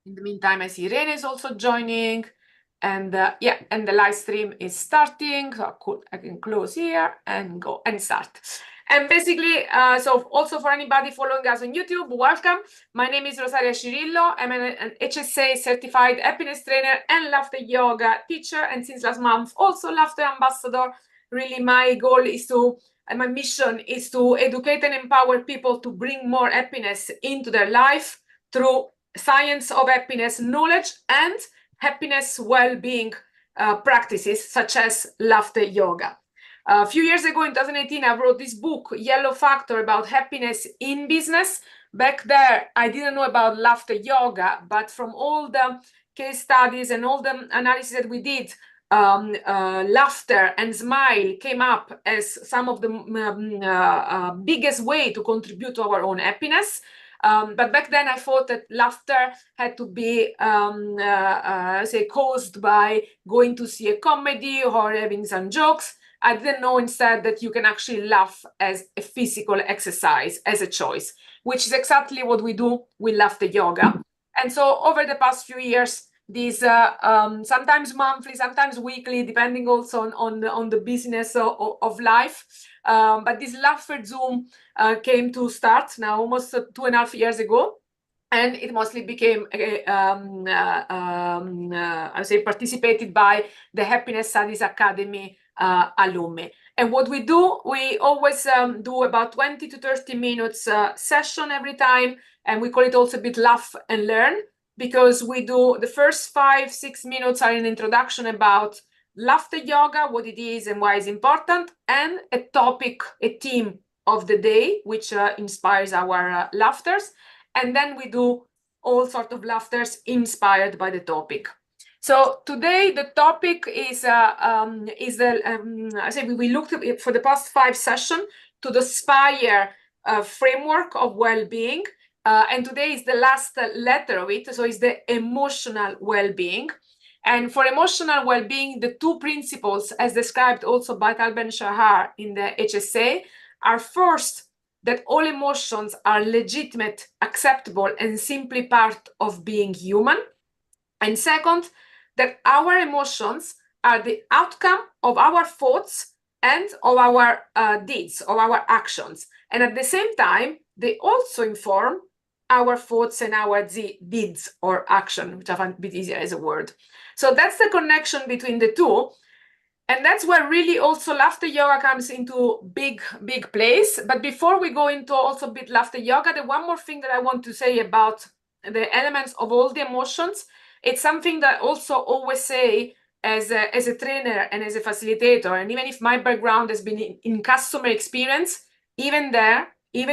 In the meantime, I see Irene is also joining, and yeah, and the live stream is starting. So I can close here and go and start. And basically, so also for anybody following us on YouTube, welcome. My name is Rosaria Cirillo. I'm an HSA certified happiness trainer and laughter yoga teacher, and since last month also laughter ambassador. Really, my goal is to, and my mission is to educate and empower people to bring more happiness into their life through science of happiness knowledge and happiness well-being practices such as laughter yoga. A few years ago in 2018, I wrote this book, Yellow Factor, about happiness in business. Back there, I didn't know about laughter yoga, but from all the case studies and all the analysis that we did, laughter and smile came up as some of the biggest way to contribute to our own happiness. But back then I thought that laughter had to be, say, caused by going to see a comedy or having some jokes. I didn't know instead that you can actually laugh as a physical exercise, as a choice, which is exactly what we do with laughter yoga. And so over the past few years, these sometimes monthly, sometimes weekly, depending also on the business of life. But this Laugherzoom came to start now almost 2.5 years ago. And it mostly became, I say, participated by the Happiness Studies Academy alumni. And what we do, we always do about 20 to 30 minutes session every time. And we call it also a bit laugh and learn, because we do the first 5-6 minutes are an introduction about laughter yoga, what it is and why it's important, and a topic, a theme of the day, which inspires our laughters. And then we do all sorts of laughters inspired by the topic. So today the topic is I say we looked at for the past 5 sessions to the SPIRE framework of well-being, and today is the last letter of it. So it's the emotional well-being. And for emotional well-being, the 2 principles, as described also by Tal Ben-Shahar in the HSA, are first, that all emotions are legitimate, acceptable, and simply part of being human. And second, that our emotions are the outcome of our thoughts and of our deeds, of our actions. And at the same time, they also inform our thoughts and our deeds or action, which I find a bit easier as a word. So that's the connection between the two. And that's where really also laughter yoga comes into big place. But before we go into also a bit laughter yoga, the one more thing that I want to say about the elements of all the emotions, it's something that I also always say as a trainer and as a facilitator. And even if my background has been in customer experience, even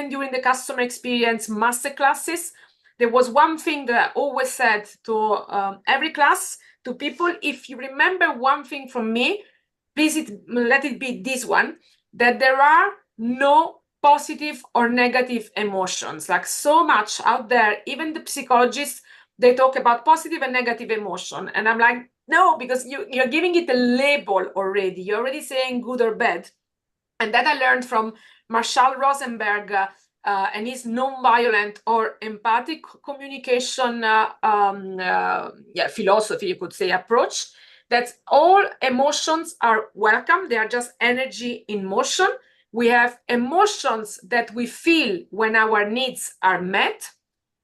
during the customer experience masterclasses, there was one thing that I always said to every class, to people: if you remember one thing from me, please let it be this one, that there are no positive or negative emotions. Like, so much out there, even the psychologists, they talk about positive and negative emotion. And I'm like, no, because you're giving it a label already. You're already saying good or bad. And that I learned from Marshall Rosenberg and his nonviolent or empathic communication philosophy, you could say, approach, that all emotions are welcome. They are just energy in motion. We have emotions that we feel when our needs are met,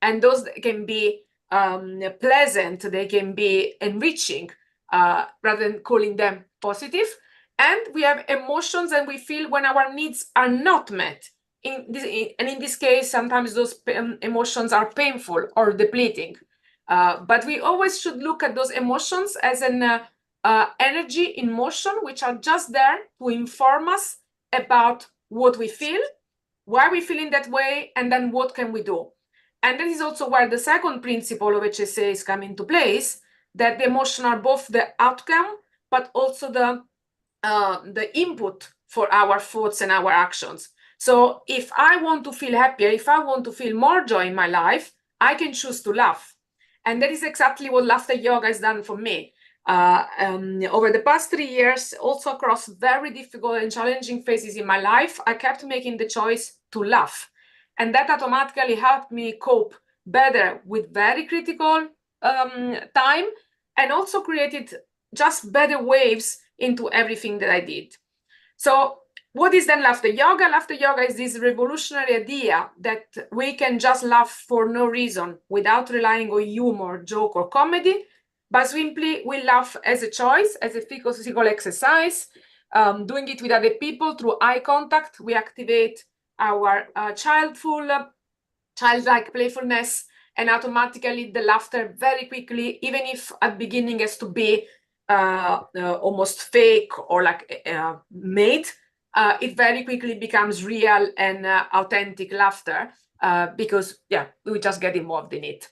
and those can be pleasant, they can be enriching, rather than calling them positive. And we have emotions and we feel when our needs are not met. In this case, sometimes those emotions are painful or depleting. But we always should look at those emotions as an energy in motion, which are just there to inform us about what we feel, why we feel in that way, and then what can we do. And that is also where the second principle of HSA is coming into place, that the emotions are both the outcome, but also the input for our thoughts and our actions. So if I want to feel happier, if I want to feel more joy in my life, I can choose to laugh. And that is exactly what laughter yoga has done for me. Over the past 3 years, also across very difficult and challenging phases in my life, I kept making the choice to laugh. And that automatically helped me cope better with very critical time, and also created just better waves into everything that I did. So what is then laughter yoga? Laughter yoga is this revolutionary idea that we can just laugh for no reason without relying on humor, joke, or comedy, but simply we laugh as a choice, as a physical exercise, doing it with other people through eye contact. We activate our childlike playfulness, and automatically the laughter very quickly, even if at the beginning has to be almost fake or like made, it very quickly becomes real and authentic laughter because, yeah, we just get involved in it.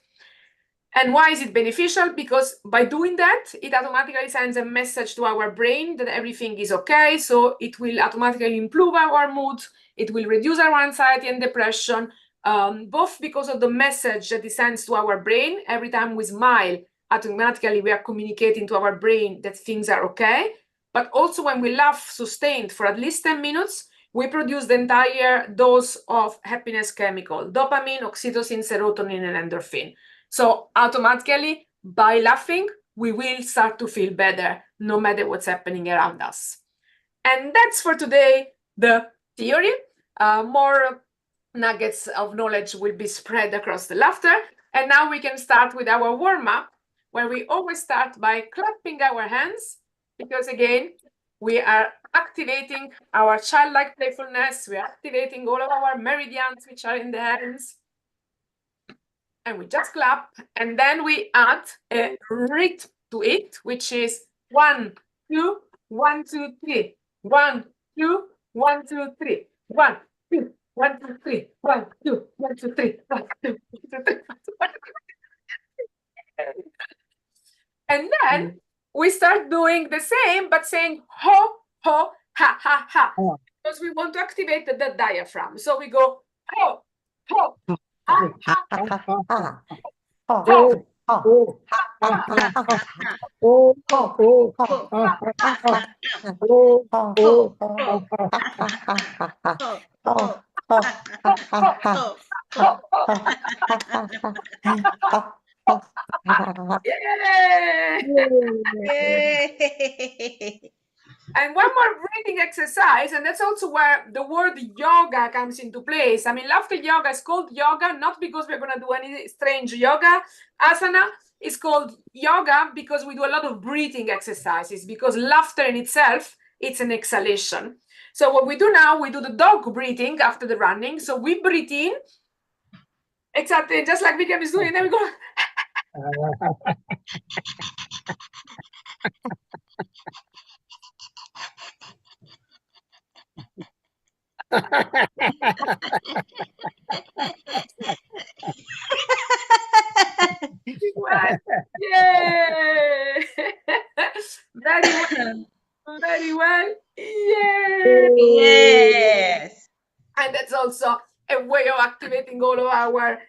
And why is it beneficial? Because by doing that, it automatically sends a message to our brain that everything is okay. So it will automatically improve our mood. It will reduce our anxiety and depression, both because of the message that it sends to our brain. Every time we smile, automatically we are communicating to our brain that things are okay. But also when we laugh sustained for at least 10 minutes, we produce the entire dose of happiness chemical, dopamine, oxytocin, serotonin, and endorphin. So automatically, by laughing, we will start to feel better, no matter what's happening around us. And that's for today, the theory. More nuggets of knowledge will be spread across the laughter. And now we can start with our warm-up, where we always start by clapping our hands, because again, we are activating our childlike playfulness. We are activating all of our meridians, which are in the hands. And we just clap, and then we add a rhythm to it, which is 1, 2, 1, 2, 3. 1, 2, 1, 2, 3. 1, 2, 1, 2, 3. 1, 2, 1, 2, 3. 1, 2, 1, 2, 3. And then we start doing the same, but saying ho, ho, ha, ha, ha. Because we want to activate the diaphragm. So we go ho, ho, ha, ha, ha. Ho, ho, And one more breathing exercise, and that's also where the word yoga comes into place. I mean, laughter yoga is called yoga, not because we're going to do any strange yoga asana. It's called yoga because we do a lot of breathing exercises, because laughter in itself, it's an exhalation. So what we do now, we do the dog breathing after the running. So we breathe in, exactly, just like Vikram is doing, and then we go. Yay! Very well. Very well. Yay! Yes. And that's also a way of activating all of our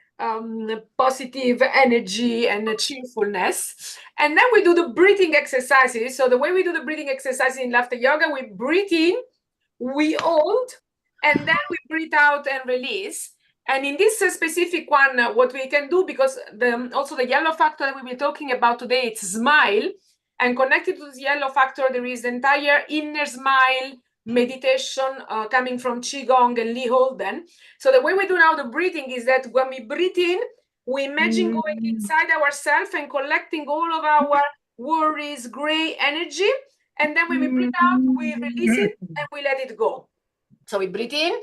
positive energy and cheerfulness. And then we do the breathing exercises. So the way we do the breathing exercises in laughter yoga, we breathe in, we hold, and then we breathe out and release. And in this specific one, what we can do, because also the yellow factor that we'll be talking about today, it's smile. And connected to this yellow factor, there is the entire inner smile meditation coming from Qigong and Lee Holden. So the way we do now the breathing is that when we breathe in, we imagine going inside ourselves and collecting all of our worries, gray energy. And then when we breathe out, we release it and we let it go. So we breathe in,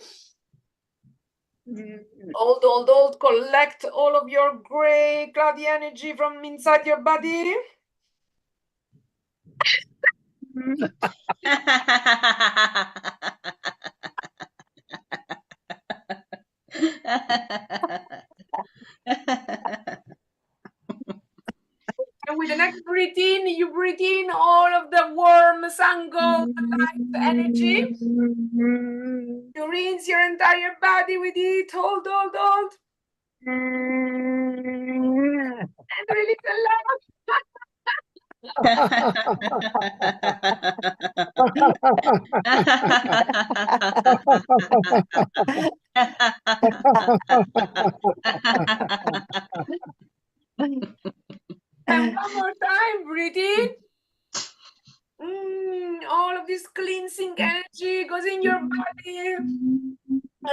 hold, collect all of your gray, cloudy energy from inside your body. And with the next breath in, you breathe in all of the warm, sun gold, light energy. You rinse your entire body with it. Hold. And release a lot. And one more time, breathe in. All of this cleansing energy goes in your body,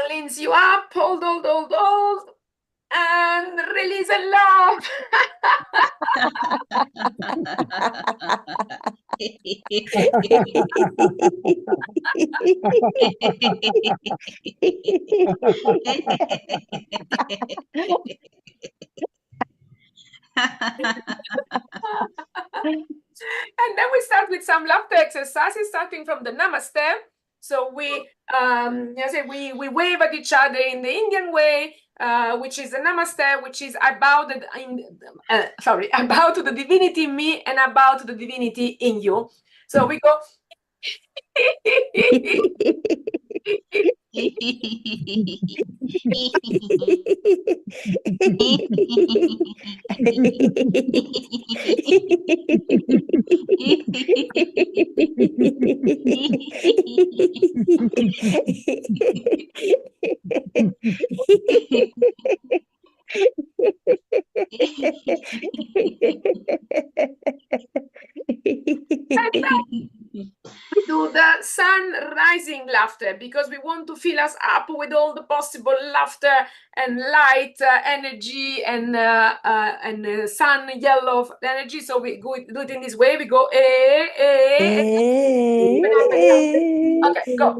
cleans you up, hold, and release and love. And then we start with some laughter exercises, starting from the namaste. So we wave at each other in the Indian way, which is the namaste, which is I bow to the divinity in me and I bow to the divinity in you. So we go. We do the sun rising laughter because we want to fill us up with all the possible laughter and light energy and sun yellow energy. So we do it in this way. We go okay, go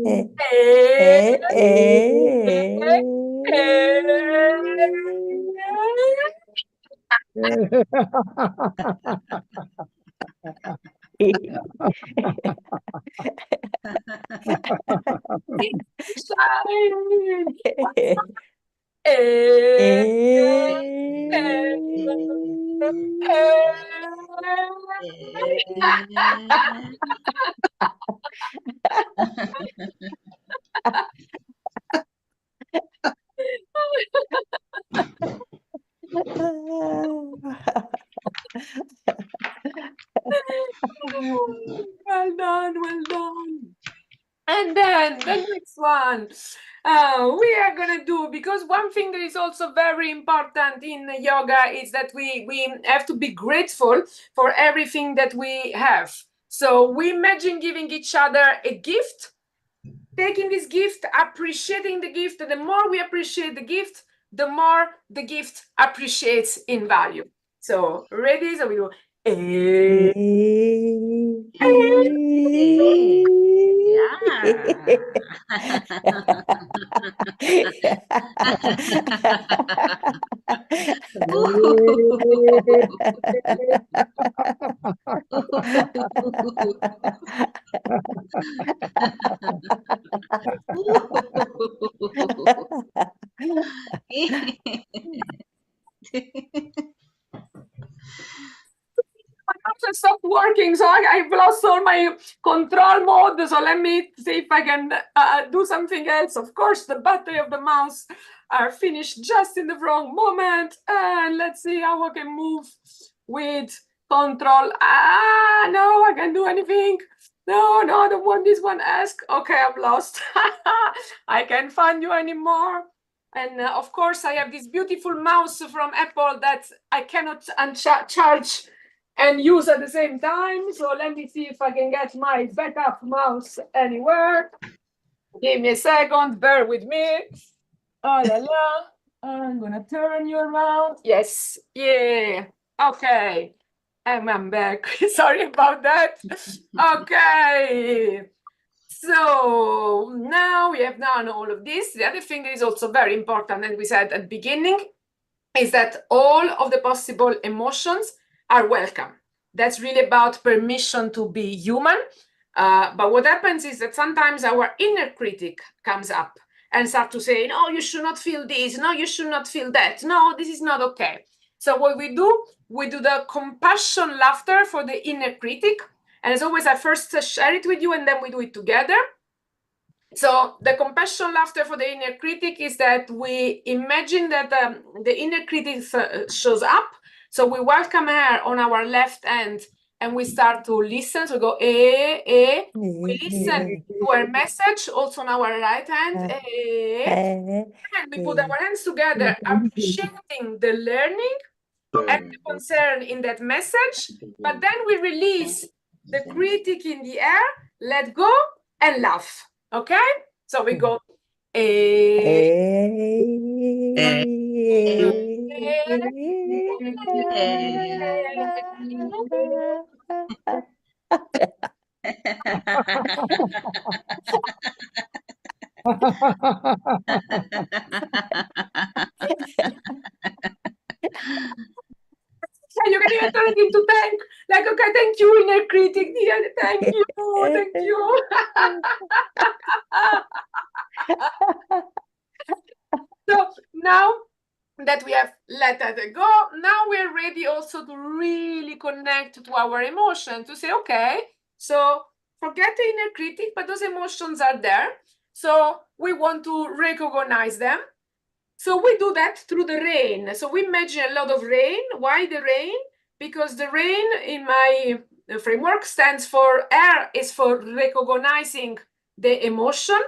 Well done, well done. And then the next one we are gonna do, because one thing that is also very important in yoga is that we have to be grateful for everything that we have. So we imagine giving each other a gift, taking this gift, appreciating the gift, and the more we appreciate the gift, the more the gift appreciates in value. So ready? So we go. My mouse has stopped working, so I've lost all my control mode. So let me see if I can do something else. Of course, the battery of the mouse are finished just in the wrong moment. And let's see how I can move with control. No, I can't do anything. No, I don't want this one. Ask. Okay, I'm lost. I can't find you anymore. And of course, I have this beautiful mouse from Apple that I cannot charge and use at the same time. So let me see if I can get my backup mouse anywhere. Give me a second, bear with me. Oh la la. I'm gonna turn you around. Yes, yeah. Okay. And I'm back. Sorry about that. Okay. So now we have done all of this. The other thing that is also very important, and we said at the beginning, is that all of the possible emotions are welcome. That's really about permission to be human. But what happens is that sometimes our inner critic comes up and start to say, no, you should not feel this. No, you should not feel that. No, this is not okay. So what we do the compassion laughter for the inner critic. And as always, I first share it with you and then we do it together. So the compassion laughter for the inner critic is that we imagine that the inner critic shows up. So we welcome her on our left hand and we start to listen. So we go, We listen to her message also on our right hand. And we put our hands together, appreciating the learning and the concern in that message, but then we release the critic in the air, let go, and laugh. Okay? So we go. You can even turn it into thank, like, okay, thank you, inner critic, dear, thank you, thank you. So now that we have let that go, now we're ready also to really connect to our emotion, to say, okay, so forget the inner critic, but those emotions are there. So we want to recognize them. So we do that through the rain. So we imagine a lot of rain. Why the rain? Because the rain in my framework stands for R is for recognizing the emotion.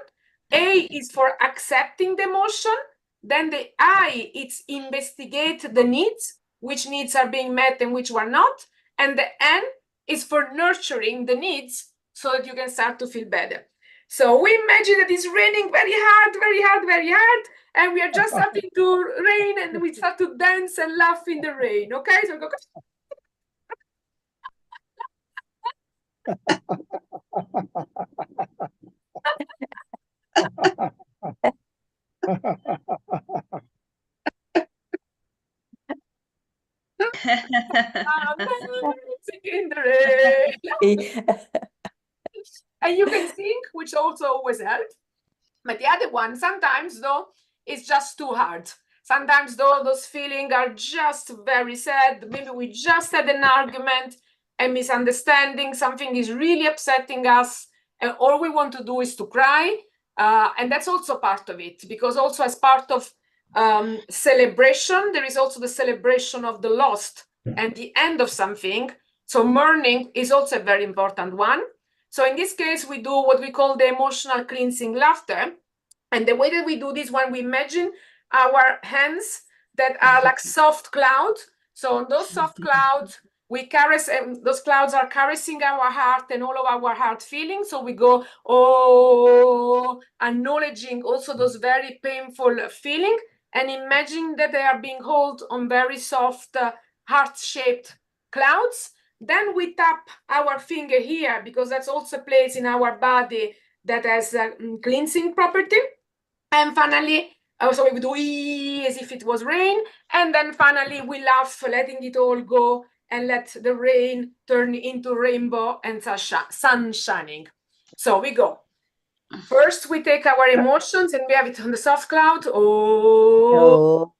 A is for accepting the emotion. Then the I, it's investigate the needs, which needs are being met and which were not. And the N is for nurturing the needs so that you can start to feel better. So we imagine that it's raining very hard, very hard, very hard, and we are just starting to rain, and we start to dance and laugh in the rain. Okay, so we go. In the rain. And you can sing, which also always helps. But the other one, sometimes though, it's just too hard. Sometimes though, those feelings are just very sad. Maybe we just had an argument, a misunderstanding, something is really upsetting us, and all we want to do is to cry. And that's also part of it, because also as part of celebration, there is also the celebration of the lost and the end of something. So mourning is also a very important one. So in this case, we do what we call the emotional cleansing laughter. And the way that we do this one, we imagine our hands that are like soft clouds. So on those soft clouds, we caress, and those clouds are caressing our heart and all of our heart feelings. So we go, oh, acknowledging also those very painful feelings and imagine that they are being held on very soft, heart-shaped clouds. Then we tap our finger here because that's also a place in our body that has a cleansing property. And finally, so we do as if it was rain. And then finally, we laugh, letting it all go and let the rain turn into rainbow and sun shining. So we go. First, we take our emotions and we have it on the soft cloud. Oh.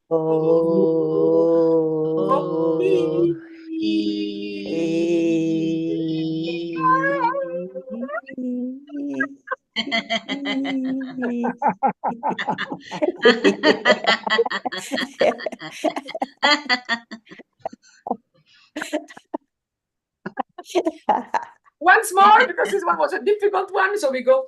Once more, because this one was a difficult one, so we go.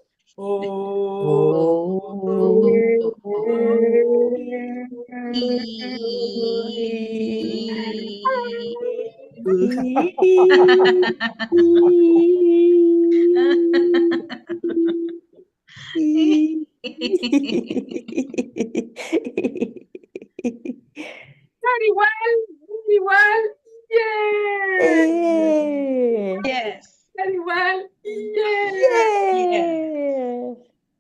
Very well, very well. Yes. Yes. Very well. Yes. Yes.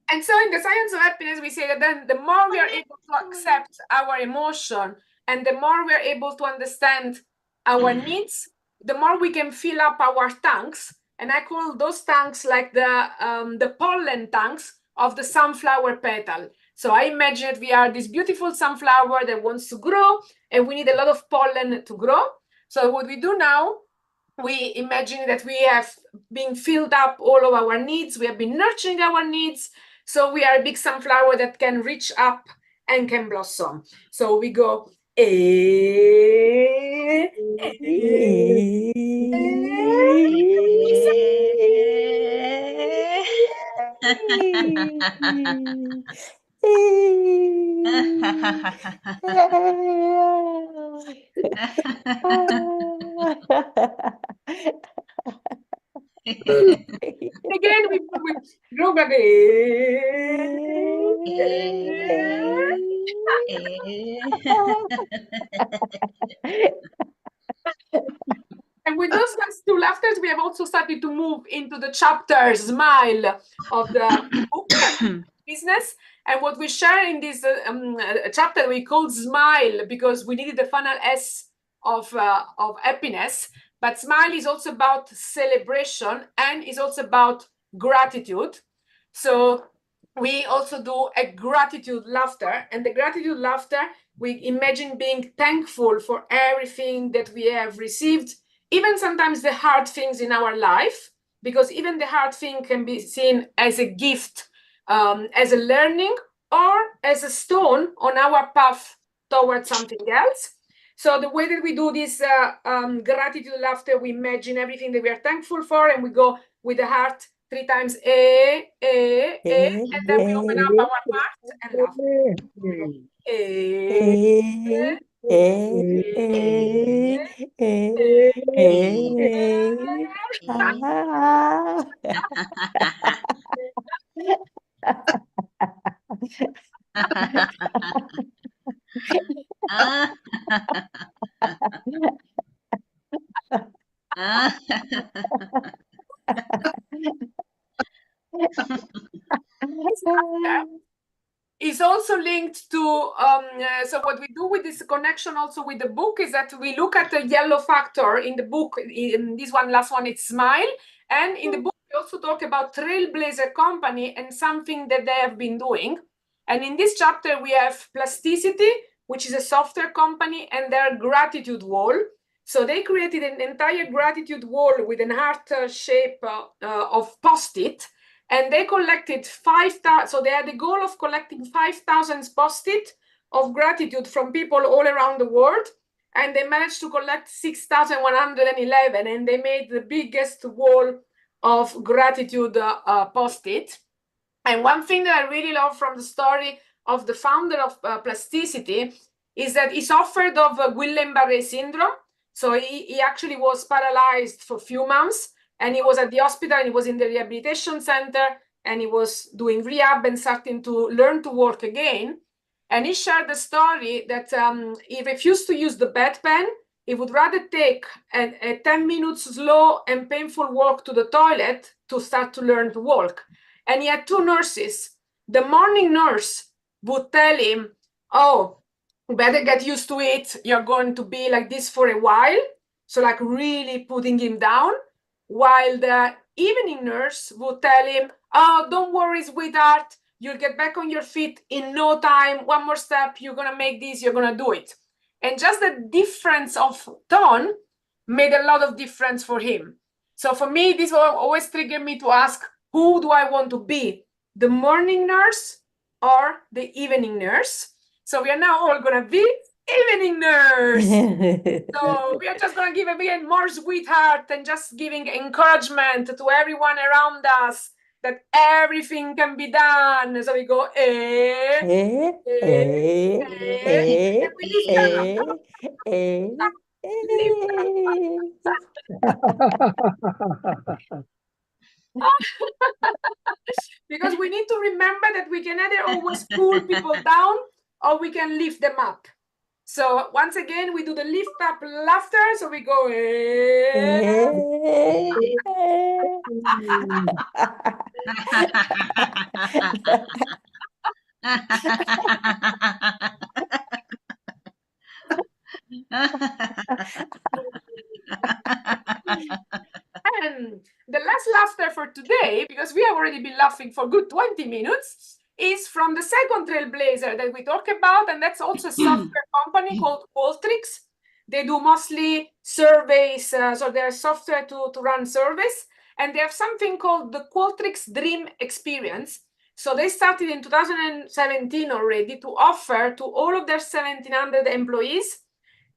And so in the science of happiness, we say that then the more we are able to accept our emotion and the more we are able to understand our needs, the more we can fill up our tanks. And I call those tanks like the pollen tanks of the sunflower petal. So I imagine that we are this beautiful sunflower that wants to grow, and we need a lot of pollen to grow. So what we do now, we imagine that we have been filled up all of our needs. We have been nurturing our needs. So we are a big sunflower that can reach up and can blossom. So we go. Again, we go back. And with those last two laughters, we have also started to move into the chapter Smile of the book business. And what we share in this chapter, we call Smile because we needed the final S of happiness. But Smile is also about celebration and is also about gratitude. So we also do a gratitude laughter. And the gratitude laughter, we imagine being thankful for everything that we have received, even sometimes the hard things in our life, because even the hard thing can be seen as a gift, as a learning, or as a stone on our path towards something else. So the way that we do this gratitude laughter, we imagine everything that we are thankful for, and we go with the heart 3 times, and then we open up our mouth and laugh. Is also linked to so what we do with this connection also with the book is that we look at the yellow factor in the book. In this one, last one, it's Smile, and in the book we also talk about Trailblazer Company and something that they have been doing. And in this chapter we have Plasticity, which is a software company, and their gratitude wall. So they created an entire gratitude wall with an heart shape of post-it. And they collected 5,000, so they had the goal of collecting 5,000 post-it of gratitude from people all around the world. And they managed to collect 6,111, and they made the biggest wall of gratitude post-it. And one thing that I really love from the story of the founder of Plasticity is that he suffered of Guillain-Barré syndrome. So he actually was paralyzed for a few months. And he was at the hospital, and he was in the rehabilitation center, and he was doing rehab and starting to learn to walk again. And he shared the story that he refused to use the bedpan. He would rather take a 10 minutes slow and painful walk to the toilet to start to learn to walk. And he had 2 nurses. The morning nurse would tell him, oh, you better get used to it. You're going to be like this for a while. So like really putting him down. While the evening nurse would tell him, oh, don't worry, sweetheart, you'll get back on your feet in no time. One more step, you're going to make this, you're going to do it. And just the difference of tone made a lot of difference for him. So for me, this will always trigger me to ask, who do I want to be? The morning nurse or the evening nurse? So we are now all going to be evening nurse. So we are just going to give a bit more sweetheart and just giving encouragement to everyone around us that everything can be done. So we go, and with this because we need to remember that we can either always pull people down or we can lift them up. So once again, we do the lift up laughter. So we go. And the last laughter for today, because we have already been laughing for good 20 minutes, is from the second trailblazer that we talk about, and that's also a software company called Qualtrics. They do mostly surveys, so they're software to run surveys, and they have something called the Qualtrics Dream Experience. So they started in 2017 already to offer to all of their 1,700 employees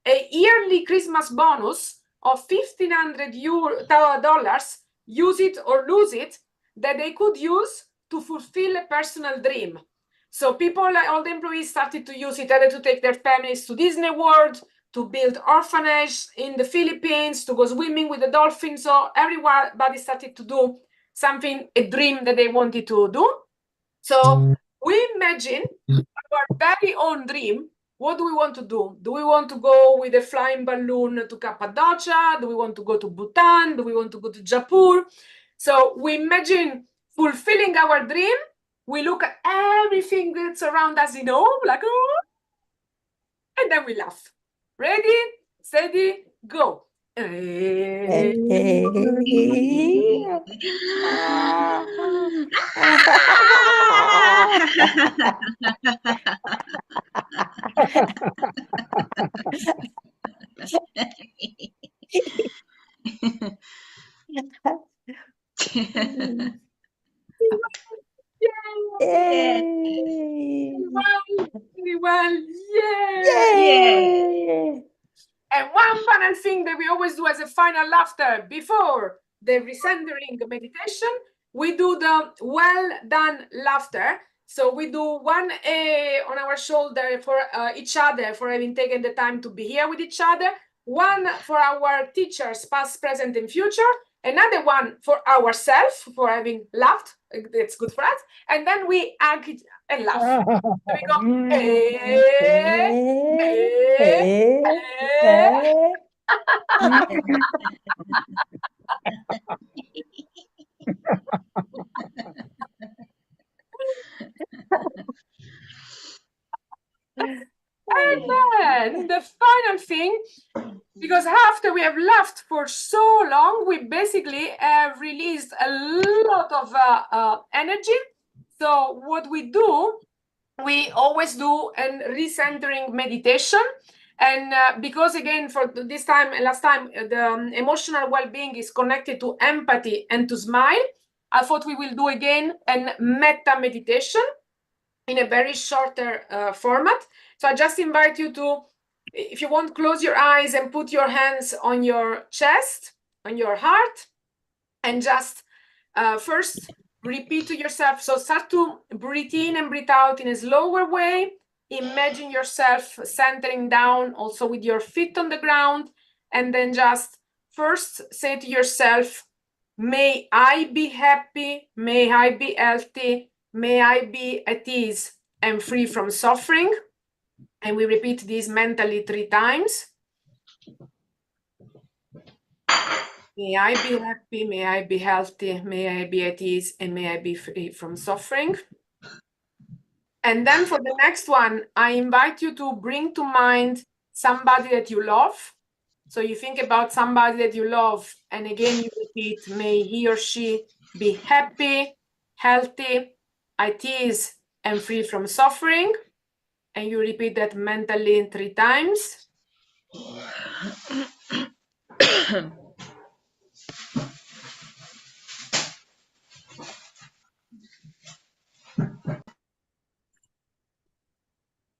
a yearly Christmas bonus of $1,500, use it or lose it, that they could use to fulfill a personal dream. So people, all the employees started to use it either to take their families to Disney World, to build orphanage in the Philippines, to go swimming with the dolphins. So everybody started to do something, a dream that they wanted to do. So we imagine our very own dream. What do we want to do? Do we want to go with a flying balloon to Cappadocia? Do we want to go to Bhutan? Do we want to go to Jaipur? So we imagine fulfilling our dream. We look at everything that's around us in home, like, oh, and then we laugh. Ready, steady, go. Very well, yay! And one final thing that we always do as a final laughter before the recentering meditation, we do the well done laughter. So we do one on our shoulder for each other for having taken the time to be here with each other, one for our teachers, past, present, and future, another one for ourselves for having laughed. It's good for us. And then we hug and laugh. So we go, And then the final thing, because after we have laughed for so long, we basically have released a lot of energy. So what we do, we always do a recentering meditation. And because again, for this time, last time, the emotional well-being is connected to empathy and to smile, I thought we will do again a metta meditation in a very shorter format. So I just invite you to, if you want, close your eyes and put your hands on your chest, on your heart, and just first repeat to yourself. So start to breathe in and breathe out in a slower way. Imagine yourself centering down also with your feet on the ground. And then just first say to yourself, may I be happy, may I be healthy, may I be at ease and free from suffering. And we repeat this mentally 3 times. May I be happy, may I be healthy, may I be at ease, and may I be free from suffering. And then for the next one, I invite you to bring to mind somebody that you love. So you think about somebody that you love, and again you repeat, may he or she be happy, healthy, at ease, and free from suffering. And you repeat that mentally 3 times.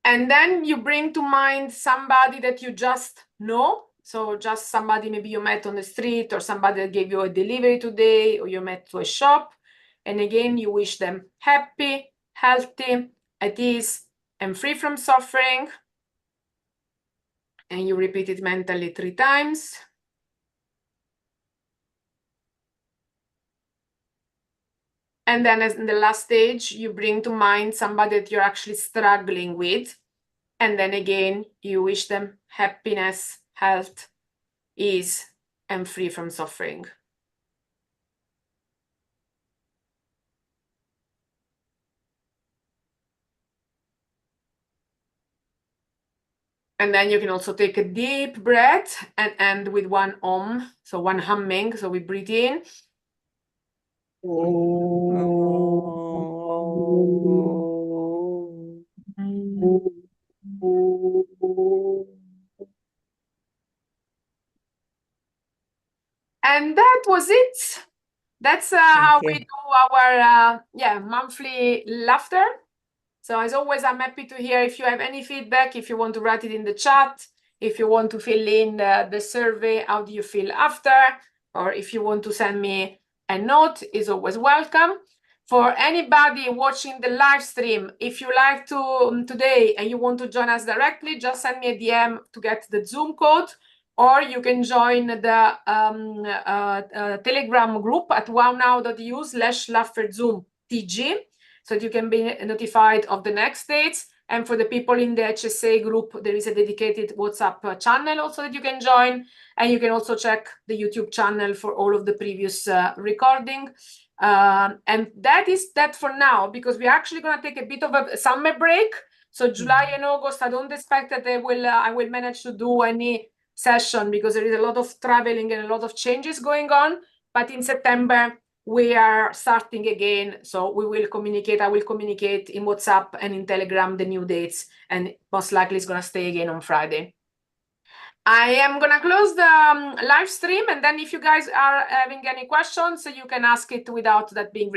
And then you bring to mind somebody that you just know. So just somebody maybe you met on the street, or somebody that gave you a delivery today, or you met to a shop. And again, you wish them happy, healthy, at ease, and free from suffering. And you repeat it mentally 3 times. And then as in the last stage, you bring to mind somebody that you're actually struggling with. And then again, you wish them happiness, health, ease, and free from suffering. And then you can also take a deep breath and end with one om, so one humming. So we breathe in. And that was it. That's how we do our monthly laughter. So as always, I'm happy to hear if you have any feedback, if you want to write it in the chat, if you want to fill in the survey, how do you feel after, or if you want to send me a note, is always welcome. For anybody watching the live stream, if you like to today and you want to join us directly, just send me a DM to get the Zoom code, or you can join the Telegram group at wownow.eu/LaugherzoomTG, so that you can be notified of the next dates. And for the people in the HSA group, there is a dedicated WhatsApp channel also that you can join. And you can also check the YouTube channel for all of the previous recording. And that is that for now, because we're actually going to take a bit of a summer break. So July and August, I don't expect that I will manage to do any session, because there is a lot of traveling and a lot of changes going on. But in September, we are starting again. So we will communicate. I will communicate in WhatsApp and in Telegram the new dates, and most likely it's going to stay again on Friday. I am going to close the live stream, and then if you guys are having any questions, you can ask it without that being